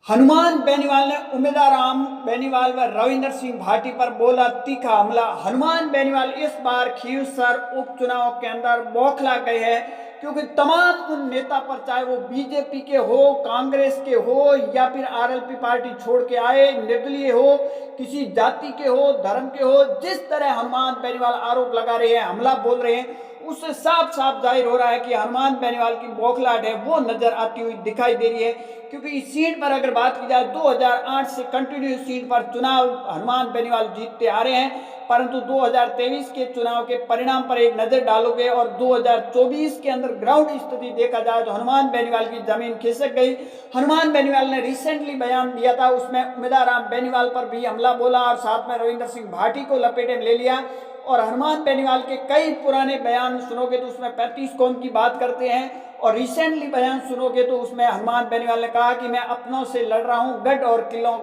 हनुमान बेनीवाल ने उम्मीदवार राम बेनीवाल व रविंद्र सिंह भाटी पर बोला तीखा हमला। हनुमान बेनीवाल इस बार खींवसर उपचुनाव के अंदर बौखला गए हैं, क्योंकि तमाम उन नेता पर, चाहे वो बीजेपी के हो, कांग्रेस के हो या फिर आरएलपी पार्टी छोड़ के आए, निर्दलीय हो, किसी जाति के हो, धर्म के हो, जिस तरह हनुमान बेनीवाल आरोप लगा रहे हैं, हमला बोल रहे हैं, उससे साफ साफ जाहिर हो रहा है कि हनुमान बेनीवाल की बौखलाहट है वो नजर आती हुई दिखाई दे रही है। क्योंकि इस सीट पर अगर बात की जाए, 2008 से कंटिन्यू सीट पर चुनाव हनुमान बेनीवाल जीतते आ रहे हैं, परंतु 2023 के चुनाव के परिणाम पर एक नजर डालोगे और 2024 के अंदर ग्राउंड स्थिति देखा जाए तो हनुमान बेनीवाल की जमीन खिसक गई। हनुमान बेनीवाल ने रिसेंटली बयान दिया था, उसमें उम्मीदवार राम बेनीवाल पर भी हमला बोला और साथ में रविंद्र सिंह भाटी को लपेटे में ले लिया। और हनुमान बेनीवाल के कई पुराने बयान सुनोगे तो उसमें 35 कौम की बात करते हैं, और रिसेंटली बयान सुनोगे तो उसमें हनुमान बेनीवाल ने कहा कि मैं अपनों से लड़ रहा हूं, गढ़ और किलों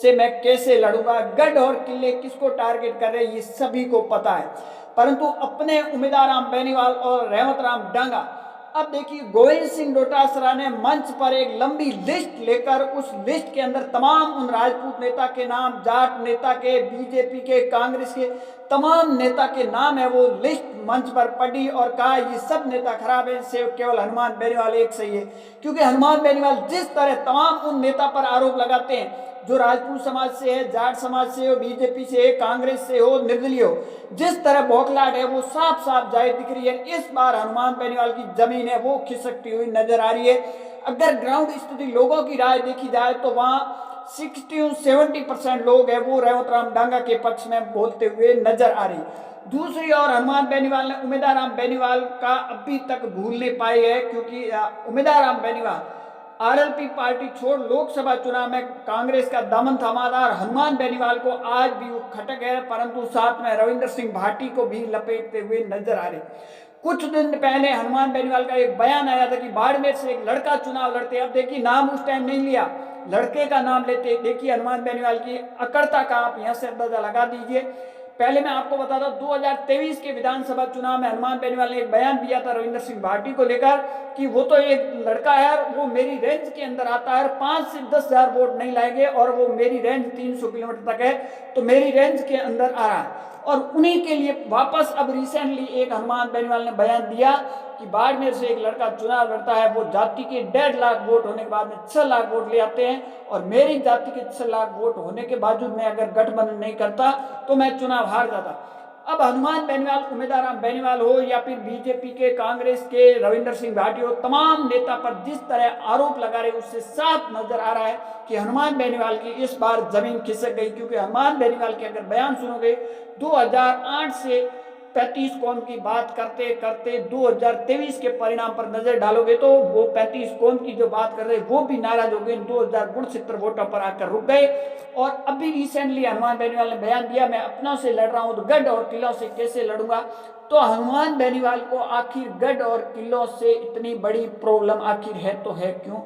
से मैं कैसे लड़ूंगा। गढ़ और किले किसको टारगेट कर रहे हैं ये सभी को पता है, परंतु अपने उम्मीदवार राम बेनीवाल और रेवत राम डांगा। अब देखिए, गोविंद सिंह डोटासरा ने मंच पर एक लंबी लिस्ट लेकर, उस लिस्ट के अंदर तमाम उन राजपूत नेता के नाम, जाट नेता के, बीजेपी के, कांग्रेस के तमाम नेता के नाम है, वो लिस्ट मंच पर पढ़ी और कहा ये सब नेता खराब है, इससे केवल हनुमान बेनीवाल एक सही है। क्योंकि हनुमान बेनीवाल जिस तरह तमाम उन नेता पर आरोप लगाते हैं, जो राजपूत समाज से है, जाट समाज से हो, बीजेपी से है, कांग्रेस से हो, निर्दलीय हो, जिस तरह बौखलाहट है वो साफ साफ जाहिर दिख रही है। इस बार हनुमान बेनीवाल की जमीन है वो खिसकती हुई नजर आ रही है। अगर ग्राउंड स्थिति लोगों की राय देखी जाए तो वहां 60-70% लोग हैं वो रेवत राम डांगा के पक्ष में बोलते हुए नजर आ रही। दूसरी ओर हनुमान बेनीवाल ने उम्मीदवार राम बेनीवाल का अभी तक भूल नहीं पाई है, क्योंकि उम्मीदवार राम बेनीवाल आरएलपी पार्टी छोड़ लोकसभा चुनाव में कांग्रेस का दामन थामा था और हनुमान बेनीवाल को आज भी वो खटक है, परंतु साथ में रविंद्र सिंह भाटी को भी लपेटते हुए नजर आ रहे। कुछ दिन पहले हनुमान बेनीवाल का एक बयान आया था कि बाड़मेर से एक लड़का चुनाव लड़ते। अब देखिए, नाम उस टाइम नहीं लिया, लड़के का नाम लेते। देखिए हनुमान बेनीवाल की अकड़ता का आप यहां से अंदाजा लगा दीजिए। पहले मैं आपको बता दूं, 2023 के विधानसभा चुनाव में हनुमान बेनीवाल ने एक बयान दिया था रविंद्र सिंह भाटी को लेकर कि वो तो एक लड़का है, वो मेरी रेंज के अंदर आता है, 5 से 10 हजार वोट नहीं लाएंगे और वो मेरी रेंज 300 किलोमीटर तक है, तो मेरी रेंज के अंदर आ रहा है। और उन्हीं के लिए वापस अब रिसेंटली एक हनुमान बेनीवाल ने बयान दिया कि बाड़मेर से एक लड़का चुनाव लड़ता है, वो जाति के 1.5 लाख वोट होने के बाद में 6 लाख वोट ले आते हैं, और मेरी जाति के 6 लाख वोट होने के बावजूद मैं अगर गठबंधन नहीं करता तो मैं चुनाव हार जाता। अब हनुमान बेनीवाल, उम्मीदवार राम बेनीवाल हो या फिर बीजेपी के, कांग्रेस के रविंद्र सिंह भाटी हो, तमाम नेता पर जिस तरह आरोप लगा रहे उससे साफ नजर आ रहा है कि हनुमान बेनीवाल की इस बार जमीन खिसक गई। क्योंकि हनुमान बेनीवाल के अगर बयान सुनोगे, 2008 से 35 कौम की बात करते करते 2023 के परिणाम पर नजर डालोगे तो वो 35 कौम की जो बात कर रहे वो भी नाराज हो गए, 2069 वोटों पर आकर रुक गए। और अभी रिसेंटली हनुमान बेनीवाल ने बयान दिया, मैं अपनों से लड़ रहा हूं तो गढ़ और किलों से कैसे लड़ूंगा। तो हनुमान बेनीवाल को आखिर गढ़ और किलों से इतनी बड़ी प्रॉब्लम आखिर है तो है क्यों,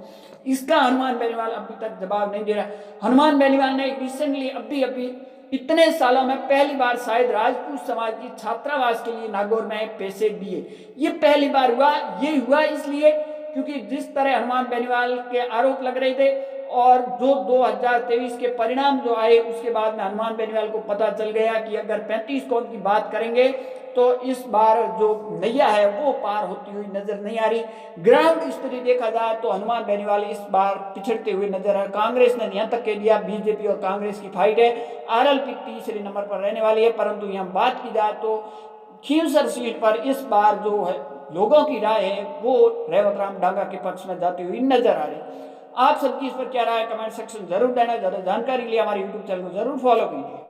इसका हनुमान बेनीवाल अभी तक जवाब नहीं दे रहा। हनुमान बेनीवाल ने रिसेंटली अभी इतने सालों में पहली बार शायद राजपूत समाज की छात्रावास के लिए नागौर में पैसे दिए। ये पहली बार हुआ। ये हुआ इसलिए क्योंकि जिस तरह हनुमान बेनीवाल के आरोप लग रहे थे और जो 2023 के परिणाम जो आए उसके बाद में हनुमान बेनीवाल को पता चल गया कि अगर 35 कौम की बात करेंगे तो इस बार जो नैया है वो पार होती हुई नजर नहीं आ रही। ग्राउंड स्थिति देखा जाए तो हनुमान बेनीवाल इस बार पिछड़ते हुए नजर आ रहे। कांग्रेस ने यहां तक कह दिया बीजेपी और कांग्रेस की फाइट है, आरएलपी तीसरे नंबर पर रहने वाली है, परंतु यहाँ बात की जाए तो खींवसर सीट पर इस बार जो है लोगों की राय है वो रेवत राम डांगा के पक्ष में जाती हुई नजर आ रही। आप सबकी इस पर क्या राय है कमेंट सेक्शन जरूर देना। ज्यादा जानकारी के लिए हमारे यूट्यूब चैनल को जरूर फॉलो कीजिए।